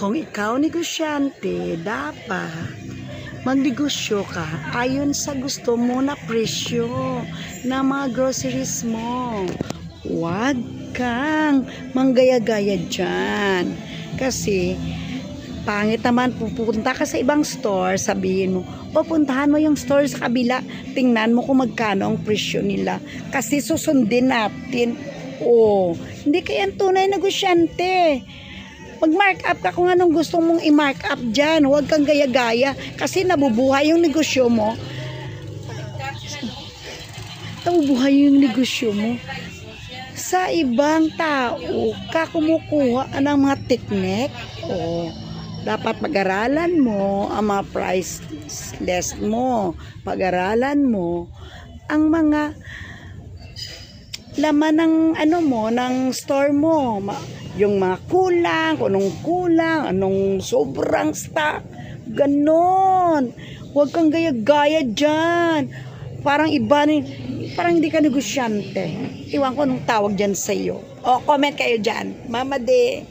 Kung ikaw negosyante, dapat magnegosyo ka ayon sa gusto mo na presyo na mga groceries mo. Huwag kang manggaya-gaya dyan. Kasi, pangit naman, pupunta ka sa ibang store, sabihin mo, pupuntahan mo yung store sa kabila, tingnan mo kung magkano ang presyo nila. Kasi susundin natin. Hindi ka yan tunay negosyante. Mag-mark up ka kung anong gusto mong i-mark up dyan. Huwag kang gaya-gaya kasi nabubuhay yung negosyo mo. Nabubuhay yung negosyo mo. Sa ibang tao ka kumukuha ng mga teknik. Dapat pag-aralan mo ang mga price list mo. Pag-aralan mo ang mga laman ng ng store mo. Yung mga kulang, kung anong kulang, anong sobrang stock. Ganon. Huwag kang gaya-gaya dyan. Parang parang hindi ka negosyante. Iwan ko anong tawag dyan sa'yo. Comment kayo dyan. Mama de.